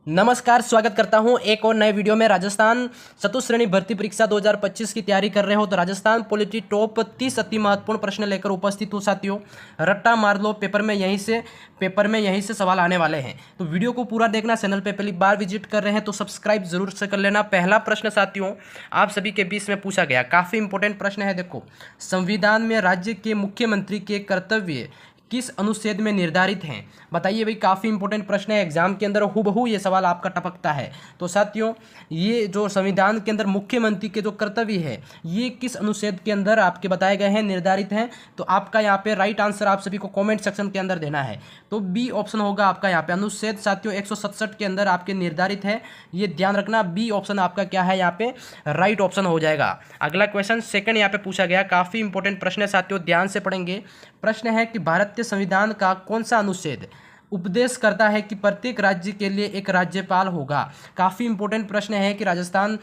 नमस्कार, स्वागत करता हूं एक और नए वीडियो में। राजस्थान चतुश्रेणी भर्ती परीक्षा 2025 की तैयारी कर रहे हो तो राजस्थान पॉलिटी टॉप 30 अति महत्वपूर्ण प्रश्न लेकर उपस्थित हो साथियों। रट्टा मार लो, पेपर में यहीं से सवाल आने वाले हैं, तो वीडियो को पूरा देखना। चैनल पे पहली बार विजिट कर रहे हैं तो सब्सक्राइब जरूर से कर लेना। पहला प्रश्न साथियों आप सभी के बीच में पूछा गया, काफ़ी इंपॉर्टेंट प्रश्न है। देखो, संविधान में राज्य के मुख्यमंत्री के कर्तव्य किस अनुच्छेद में निर्धारित हैं? बताइए भाई, काफ़ी इंपॉर्टेंट प्रश्न है। एग्जाम के अंदर हूबहू ये सवाल आपका टपकता है। तो साथियों, ये जो संविधान के अंदर मुख्यमंत्री के जो कर्तव्य है ये किस अनुच्छेद के अंदर आपके बताए गए हैं, निर्धारित हैं? तो आपका यहाँ पे राइट आंसर आप सभी को कमेंट सेक्शन के अंदर देना है। तो बी ऑप्शन होगा आपका यहाँ पे। अनुच्छेद साथियों 167 के अंदर आपके निर्धारित है, ये ध्यान रखना। बी ऑप्शन आपका क्या है यहाँ पे, राइट ऑप्शन हो जाएगा। अगला क्वेश्चन सेकंड यहाँ पे पूछा गया, काफ़ी इंपॉर्टेंट प्रश्न है साथियों, ध्यान से पढ़ेंगे। प्रश्न है कि भारतीय संविधान का कौन सा अनुच्छेद उपदेश करता है कि प्रत्येक राज्य के लिए एक राज्यपाल होगा? काफ़ी इंपॉर्टेंट प्रश्न है कि राजस्थान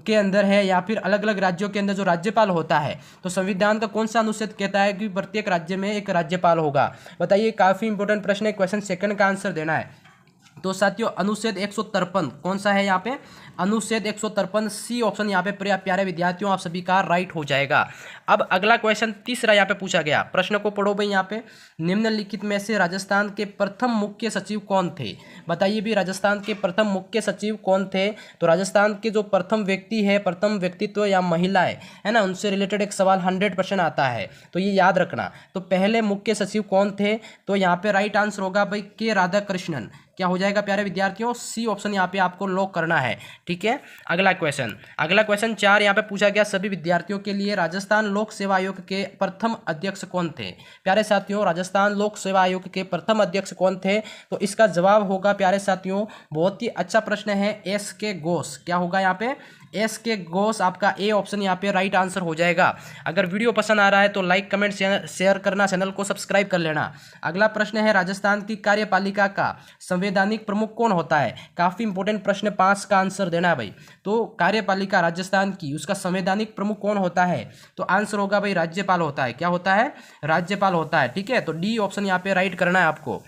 के अंदर है या फिर अलग अलग राज्यों के अंदर जो राज्यपाल होता है, तो संविधान का कौन सा अनुच्छेद कहता है कि प्रत्येक राज्य में एक राज्यपाल होगा? बताइए, काफ़ी इंपॉर्टेंट प्रश्न है। क्वेश्चन सेकंड का आंसर देना है। तो साथियों अनुच्छेद 153 कौन सा है यहाँ पे? अनुच्छेद 153 सी ऑप्शन यहाँ पे प्यारे विद्यार्थियों आप सभी का राइट हो जाएगा। अब अगला क्वेश्चन तीसरा यहाँ पे पूछा गया, प्रश्न को पढ़ो भाई। यहाँ पे निम्नलिखित में से राजस्थान के प्रथम मुख्य सचिव कौन थे? बताइए भी, राजस्थान के प्रथम मुख्य सचिव कौन थे? तो राजस्थान के जो प्रथम व्यक्ति है, प्रथम व्यक्तित्व या महिला है ना, उनसे रिलेटेड एक सवाल 100% आता है, तो ये याद रखना। तो पहले मुख्य सचिव कौन थे? तो यहाँ पे राइट आंसर होगा भाई के राधाकृष्णन। क्या हो जाएगा प्यारे विद्यार्थियों? सी ऑप्शन यहाँ पे आपको लॉक करना है, ठीक है। अगला क्वेश्चन 4 यहाँ पे पूछा गया सभी विद्यार्थियों के लिए, राजस्थान लोक सेवा आयोग के प्रथम अध्यक्ष कौन थे? प्यारे साथियों, राजस्थान लोक सेवा आयोग के प्रथम अध्यक्ष कौन थे? तो इसका जवाब होगा प्यारे साथियों, बहुत ही अच्छा प्रश्न है, एस के घोष। क्या होगा यहाँ पे? एस के घोष आपका ए ऑप्शन यहाँ पे राइट आंसर हो जाएगा। अगर वीडियो पसंद आ रहा है तो लाइक कमेंट शेयर करना, चैनल को सब्सक्राइब कर लेना। अगला प्रश्न है, राजस्थान की कार्यपालिका का संवैधानिक प्रमुख कौन होता है? काफ़ी इंपॉर्टेंट प्रश्न, 5 का आंसर देना है भाई। तो कार्यपालिका राजस्थान की, उसका संवैधानिक प्रमुख कौन होता है? तो आंसर होगा भाई राज्यपाल होता है। क्या होता है? राज्यपाल होता है, ठीक है। तो डी ऑप्शन यहाँ पे राइट करना है आपको।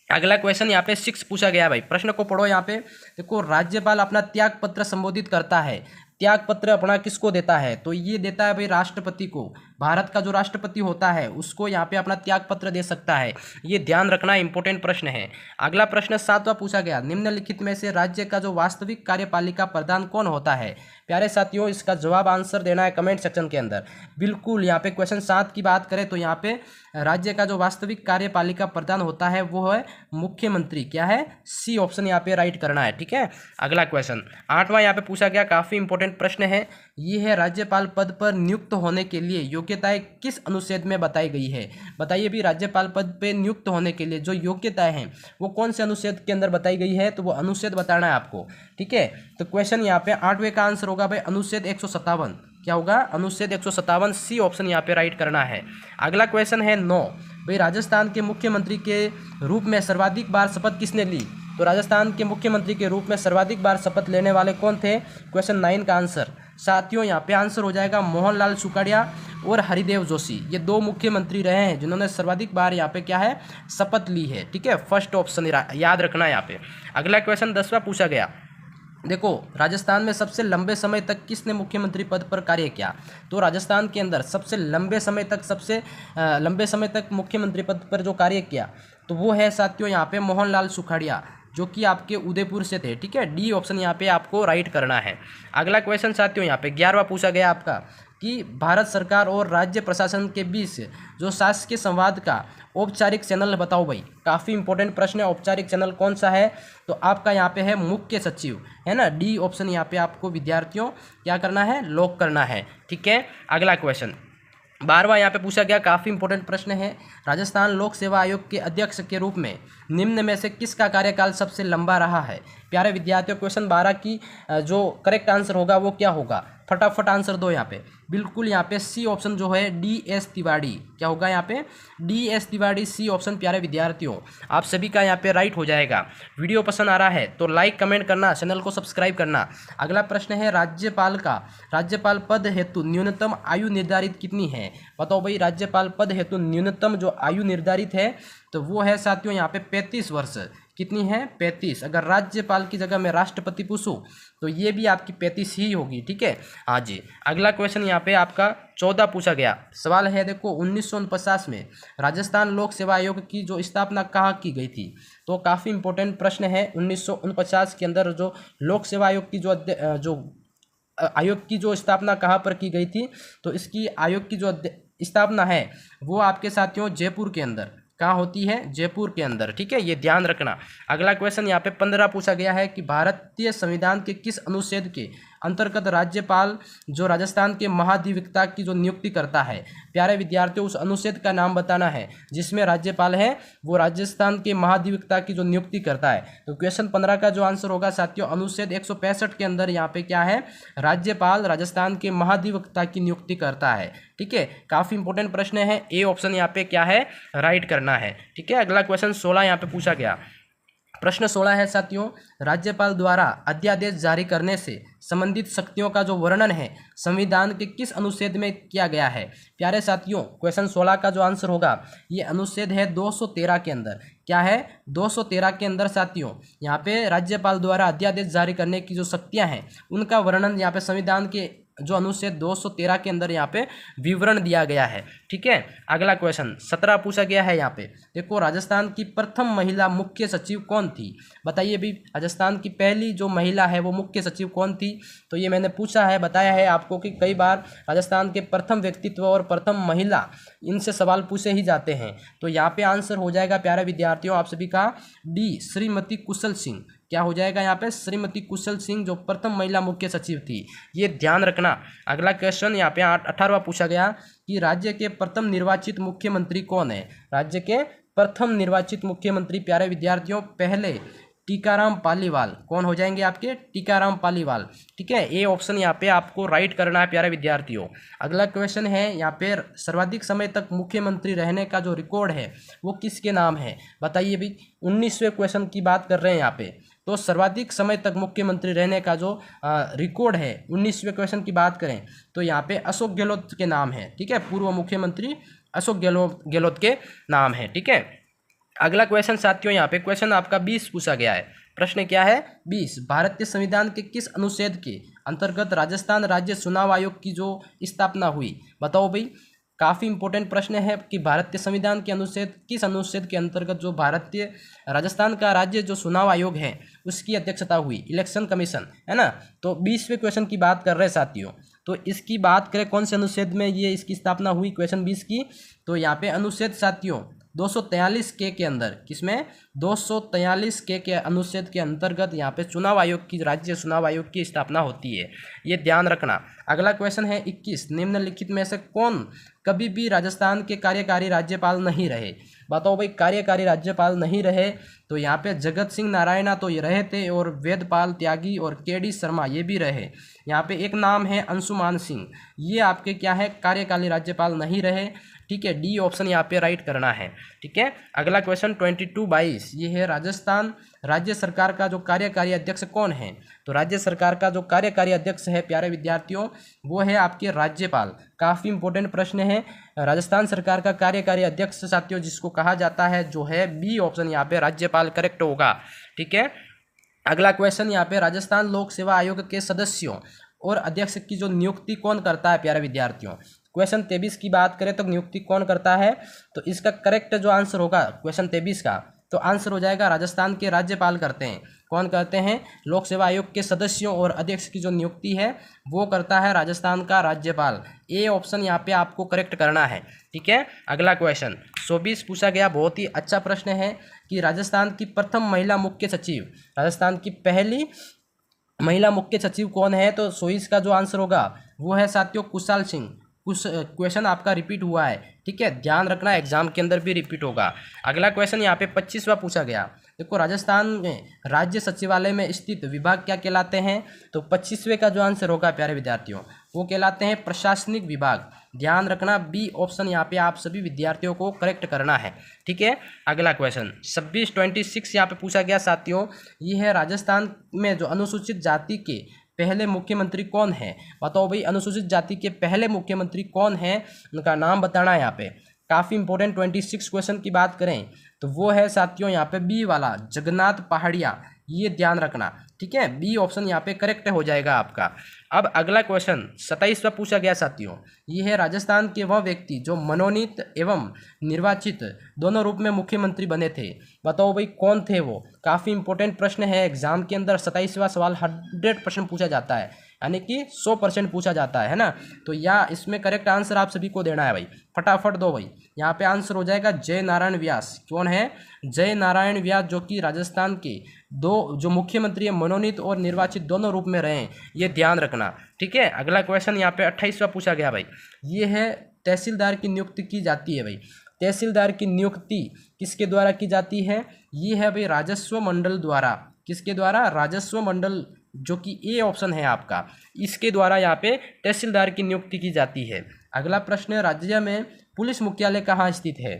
अगला क्वेश्चन यहाँ पे 6 पूछा गया भाई, प्रश्न को पढ़ो। यहाँ पे देखो, राज्यपाल अपना त्याग पत्र संबोधित करता है, त्याग पत्र अपना किसको देता है? तो ये देता है भाई राष्ट्रपति को। भारत का जो राष्ट्रपति होता है उसको यहाँ पे अपना त्याग पत्र दे सकता है, ये ध्यान रखना, इंपॉर्टेंट प्रश्न है। अगला प्रश्न 7वां पूछा गया, निम्नलिखित में से राज्य का जो वास्तविक कार्यपालिका प्रधान कौन होता है? प्यारे साथियों, इसका जवाब आंसर देना है कमेंट सेक्शन के अंदर। बिल्कुल, यहाँ पे क्वेश्चन 7 की बात करें तो यहाँ पे राज्य का जो वास्तविक कार्यपालिका प्रधान होता है वो है मुख्यमंत्री। क्या है? सी ऑप्शन यहाँ पे राइट करना है, ठीक है। अगला क्वेश्चन 8वां यहाँ पे पूछा गया, काफ़ी इंपॉर्टेंट प्रश्न है, ये है राज्यपाल पद पर नियुक्त होने के लिए योग्यताएं किस अनुच्छेद में बताई गई है? बताइए भी, राज्यपाल पद पे नियुक्त होने के लिए जो योग्यताएं हैं वो कौन से अनुच्छेद के अंदर बताई गई है? तो वो अनुच्छेद बताना है आपको, ठीक है। तो क्वेश्चन यहाँ पे 8वें का आंसर होगा भाई अनुच्छेद 157। क्या होगा? अनुच्छेद 157, सी ऑप्शन यहाँ पे राइट करना है। अगला क्वेश्चन है 9 भाई, राजस्थान के मुख्यमंत्री के रूप में सर्वाधिक बार शपथ किसने ली? तो राजस्थान के मुख्यमंत्री के रूप में सर्वाधिक बार शपथ लेने वाले कौन थे? क्वेश्चन 9 का आंसर साथियों यहाँ पे आंसर हो जाएगा मोहनलाल सुखाड़िया और हरिदेव जोशी। ये 2 मुख्यमंत्री रहे हैं जिन्होंने सर्वाधिक बार यहाँ पे क्या है, शपथ ली है, ठीक है। फर्स्ट ऑप्शन याद रखना यहाँ पे। अगला क्वेश्चन 10वां पूछा गया, देखो, राजस्थान में सबसे लंबे समय तक किसने मुख्यमंत्री पद पर कार्य किया? तो राजस्थान के अंदर सबसे लंबे समय तक मुख्यमंत्री पद पर जो कार्य किया तो वो है साथियों यहाँ पे मोहनलाल सुखाड़िया, जो कि आपके उदयपुर से थे, ठीक है। डी ऑप्शन यहाँ पे आपको राइट करना है। अगला क्वेश्चन साथियों यहाँ पे 11वां पूछा गया आपका कि भारत सरकार और राज्य प्रशासन के बीच जो शासकीय संवाद का औपचारिक चैनल बताओ भाई। काफ़ी इंपॉर्टेंट प्रश्न है, औपचारिक चैनल कौन सा है? तो आपका यहाँ पे है मुख्य सचिव, है ना। डी ऑप्शन यहाँ पे आपको विद्यार्थियों क्या करना है, लॉक करना है, ठीक है। अगला क्वेश्चन 12वां यहाँ पे पूछा गया, काफ़ी इंपॉर्टेंट प्रश्न है, राजस्थान लोक सेवा आयोग के अध्यक्ष के रूप में निम्न में से किसका कार्यकाल सबसे लंबा रहा है? प्यारे विद्यार्थियों, क्वेश्चन 12 की जो करेक्ट आंसर होगा वो क्या होगा? फटाफट आंसर दो यहाँ पे। बिल्कुल, यहाँ पे सी ऑप्शन जो है DS तिवारी। क्या होगा यहाँ पे? DS तिवारी, सी ऑप्शन प्यारे विद्यार्थियों आप सभी का यहाँ पे राइट हो जाएगा। वीडियो पसंद आ रहा है तो लाइक कमेंट करना, चैनल को सब्सक्राइब करना। अगला प्रश्न है, राज्यपाल पद हेतु न्यूनतम आयु निर्धारित कितनी है? बताओ भाई, राज्यपाल पद हेतु न्यूनतम जो आयु निर्धारित है तो वो है साथियों यहाँ पे 35 वर्ष। कितनी है 35। अगर राज्यपाल की जगह मैं राष्ट्रपति पूछूं तो ये भी आपकी 35 ही होगी, ठीक है। हाँ जी, अगला क्वेश्चन यहाँ पे आपका 14 पूछा गया सवाल है, देखो 1949 में राजस्थान लोक सेवा आयोग की जो स्थापना कहाँ की गई थी। तो काफ़ी इंपॉर्टेंट प्रश्न है। 1949 के अंदर जो लोक सेवा आयोग की जो आयोग की जो स्थापना कहाँ पर की गई थी, तो इसकी आयोग की जो स्थापना है वो आपके साथियों जयपुर के अंदर कहाँ होती है, जयपुर के अंदर, ठीक है, ये ध्यान रखना। अगला क्वेश्चन यहाँ पे 15 पूछा गया है कि भारतीय संविधान के किस अनुच्छेद के अंतर्गत राज्यपाल जो राजस्थान के महाधिवक्ता की जो नियुक्ति करता है। प्यारे विद्यार्थियों, उस अनुच्छेद का नाम बताना है जिसमें राज्यपाल है वो राजस्थान के महाधिवक्ता की जो नियुक्ति करता है। तो क्वेश्चन 15 का जो आंसर होगा साथियों, अनुच्छेद 165 के अंदर यहाँ पे क्या है, राज्यपाल राजस्थान के महाधिवक्ता की नियुक्ति करता है, ठीक है। काफ़ी इंपॉर्टेंट प्रश्न है, ए ऑप्शन यहाँ पे क्या है, राइट करना है, ठीक है। अगला क्वेश्चन 16 यहाँ पे पूछा गया। प्रश्न 16 है साथियों, राज्यपाल द्वारा अध्यादेश जारी करने से संबंधित शक्तियों का जो वर्णन है संविधान के किस अनुच्छेद में किया गया है। प्यारे साथियों, क्वेश्चन 16 का जो आंसर होगा ये अनुच्छेद है 213 के अंदर। क्या है, 213 के अंदर साथियों यहाँ पे राज्यपाल द्वारा अध्यादेश जारी करने की जो शक्तियाँ हैं उनका वर्णन यहाँ पे संविधान के जो अनुच्छेद 213 के अंदर यहाँ पे विवरण दिया गया है, ठीक है। अगला क्वेश्चन 17 पूछा गया है यहाँ पे, देखो राजस्थान की प्रथम महिला मुख्य सचिव कौन थी। बताइए भी, राजस्थान की पहली जो महिला है वो मुख्य सचिव कौन थी। तो ये मैंने पूछा है, बताया है आपको कि कई बार राजस्थान के प्रथम व्यक्तित्व और प्रथम महिला इनसे सवाल पूछे ही जाते हैं। तो यहाँ पे आंसर हो जाएगा प्यारे विद्यार्थियों आप सभी का डी, श्रीमती कुशल सिंह। क्या हो जाएगा यहाँ पे, श्रीमती कुशल सिंह जो प्रथम महिला मुख्य सचिव थी, ये ध्यान रखना। अगला क्वेश्चन यहाँ पे 18वां पूछा गया कि राज्य के प्रथम निर्वाचित मुख्यमंत्री कौन है। राज्य के प्रथम निर्वाचित मुख्यमंत्री प्यारे विद्यार्थियों पहले टीकाराम पालीवाल। कौन हो जाएंगे आपके, टीकाराम पालीवाल, ठीक है। ए ऑप्शन यहाँ पे आपको राइट करना है प्यारे विद्यार्थियों। अगला क्वेश्चन है यहाँ पे, सर्वाधिक समय तक मुख्यमंत्री रहने का जो रिकॉर्ड है वो किसके नाम है। बताइए भी, 19वें क्वेश्चन की बात कर रहे हैं यहाँ पे। तो सर्वाधिक समय तक मुख्यमंत्री रहने का जो रिकॉर्ड है 19वें क्वेश्चन की बात करें तो यहाँ पे अशोक गहलोत के नाम है, ठीक है। पूर्व मुख्यमंत्री अशोक गहलोत के नाम है, ठीक है। अगला क्वेश्चन साथियों यहाँ पे क्वेश्चन आपका 20 पूछा गया है। प्रश्न क्या है, 20, भारतीय संविधान के किस अनुच्छेद के अंतर्गत राजस्थान राज्य चुनाव आयोग की जो स्थापना हुई। बताओ भाई, काफ़ी इंपॉर्टेंट प्रश्न है कि भारतीय संविधान के अनुच्छेद किस अनुच्छेद के अंतर्गत जो भारतीय राजस्थान का राज्य जो चुनाव आयोग है उसकी अध्यक्षता हुई, इलेक्शन कमीशन, है ना। तो 20वें क्वेश्चन की बात कर रहे हैं साथियों। तो इसकी बात करें कौन से अनुच्छेद में ये इसकी स्थापना हुई क्वेश्चन 20 की, तो यहाँ पे अनुच्छेद साथियों 243 के अंदर, किसमें 243 के अनुच्छेद के अंतर्गत यहाँ पे चुनाव आयोग की, राज्य चुनाव आयोग की स्थापना होती है, ये ध्यान रखना। अगला क्वेश्चन है 21, निम्नलिखित में से कौन कभी भी राजस्थान के कार्यकारी राज्यपाल नहीं रहे। बताओ भाई, कार्यकारी राज्यपाल नहीं रहे तो यहाँ पे जगत सिंह नारायणा तो ये रहे थे और वेदपाल त्यागी और के.डी. शर्मा ये भी रहे। यहाँ पे एक नाम है अंशुमान सिंह, ये आपके क्या है, कार्यकारी राज्यपाल नहीं रहे, ठीक है। डी ऑप्शन यहाँ पे राइट करना है, ठीक है। अगला क्वेश्चन 22 ये है, राजस्थान राज्य सरकार का जो कार्यकारी अध्यक्ष कौन है। तो राज्य सरकार का जो कार्यकारी अध्यक्ष है प्यारे विद्यार्थियों वो है आपके राज्यपाल। काफ़ी इंपॉर्टेंट प्रश्न है, राजस्थान सरकार का कार्यकारी अध्यक्ष साथियों जिसको कहा जाता है जो है बी ऑप्शन यहाँ पे राज्यपाल करेक्ट होगा, ठीक है। अगला क्वेश्चन यहाँ पे, राजस्थान लोक सेवा आयोग के सदस्यों और अध्यक्ष की जो नियुक्ति कौन करता है प्यारे विद्यार्थियों। क्वेश्चन 23 की बात करें तो नियुक्ति कौन करता है, तो इसका करेक्ट जो आंसर होगा क्वेश्चन 23 का तो आंसर हो जाएगा राजस्थान के राज्यपाल करते हैं। कौन करते हैं, लोक सेवा आयोग के सदस्यों और अध्यक्ष की जो नियुक्ति है वो करता है राजस्थान का राज्यपाल। ए ऑप्शन यहाँ पे आपको करेक्ट करना है, ठीक है। अगला क्वेश्चन 24 पूछा गया, बहुत ही अच्छा प्रश्न है कि राजस्थान की प्रथम महिला मुख्य सचिव, राजस्थान की पहली महिला मुख्य सचिव कौन है। तो 24 का जो आंसर होगा वो है साथियों कुशाल सिंह। कुछ क्वेश्चन आपका रिपीट हुआ है, ठीक है, ध्यान रखना एग्जाम के अंदर भी रिपीट होगा। अगला क्वेश्चन यहाँ पे 25वां पूछा गया, देखो राजस्थान में राज्य सचिवालय में स्थित विभाग क्या कहलाते हैं। तो 25वें का जो आंसर होगा प्यारे विद्यार्थियों वो कहलाते हैं प्रशासनिक विभाग। ध्यान रखना बी ऑप्शन यहाँ पे आप सभी विद्यार्थियों को करेक्ट करना है, ठीक है। अगला क्वेश्चन 26 यहाँ पे पूछा गया साथियों, ये है राजस्थान में जो अनुसूचित जाति के पहले मुख्यमंत्री कौन है। बताओ भाई, अनुसूचित जाति के पहले मुख्यमंत्री कौन है, उनका नाम बताना है यहाँ पे। काफ़ी इंपॉर्टेंट 26 क्वेश्चन की बात करें तो वो है साथियों यहाँ पे बी वाला, जगन्नाथ पहाड़िया, ये ध्यान रखना, ठीक है। बी ऑप्शन यहाँ पे करेक्ट हो जाएगा आपका। अब अगला क्वेश्चन 27वां पूछा गया साथियों, ये है राजस्थान के वह व्यक्ति जो मनोनीत एवं निर्वाचित दोनों रूप में मुख्यमंत्री बने थे, बताओ भाई कौन थे वो। काफ़ी इंपॉर्टेंट प्रश्न है, एग्जाम के अंदर 27वां सवाल 100% पूछा जाता है, यानी कि 100% पूछा जाता है ना। तो या इसमें करेक्ट आंसर आप सभी को देना है भाई, फटाफट दो भाई। यहाँ पे आंसर हो जाएगा जय नारायण व्यास। कौन है? जय नारायण व्यास, जो कि राजस्थान के दो जो मुख्यमंत्री है मनोनीत और निर्वाचित दोनों रूप में रहे, ये ध्यान रखना, ठीक है। अगला क्वेश्चन यहाँ पे 28वां पूछा गया भाई, ये है तहसीलदार की नियुक्ति की जाती है भाई। तहसीलदार की नियुक्ति किसके द्वारा की जाती है? ये है भाई राजस्व मंडल द्वारा। किसके द्वारा? राजस्व मंडल, जो कि ए ऑप्शन है आपका, इसके द्वारा यहाँ पे तहसीलदार की नियुक्ति की जाती है। अगला प्रश्न, राज्य में पुलिस मुख्यालय कहाँ स्थित है?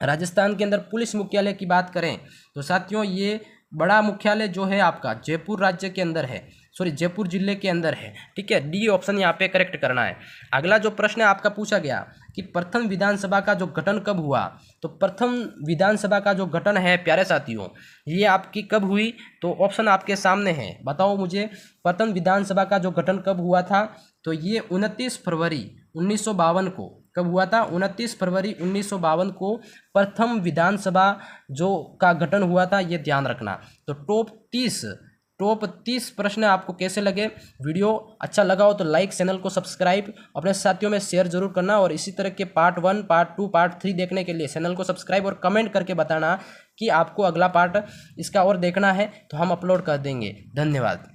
राजस्थान के अंदर पुलिस मुख्यालय की बात करें तो साथियों ये बड़ा मुख्यालय जो है आपका जयपुर राज्य के अंदर है, सॉरी जयपुर जिले के अंदर है, ठीक है। डी ऑप्शन यहाँ पे करेक्ट करना है। अगला जो प्रश्न आपका पूछा गया कि प्रथम विधानसभा का जो गठन कब हुआ, तो प्रथम विधानसभा का जो गठन है प्यारे साथियों, ये आपकी कब हुई? तो ऑप्शन आपके सामने है, बताओ मुझे प्रथम विधानसभा का जो गठन कब हुआ था? तो ये 29 फरवरी 1952 को। कब हुआ था? 29 फरवरी 1952 को प्रथम विधानसभा जो का गठन हुआ था, ये ध्यान रखना। तो टॉप 30 प्रश्न आपको कैसे लगे? वीडियो अच्छा लगा हो तो लाइक, चैनल को सब्सक्राइब, अपने साथियों में शेयर जरूर करना, और इसी तरह के पार्ट 1, पार्ट 2, पार्ट 3 देखने के लिए चैनल को सब्सक्राइब और कमेंट करके बताना कि आपको अगला पार्ट इसका और देखना है तो हम अपलोड कर देंगे। धन्यवाद।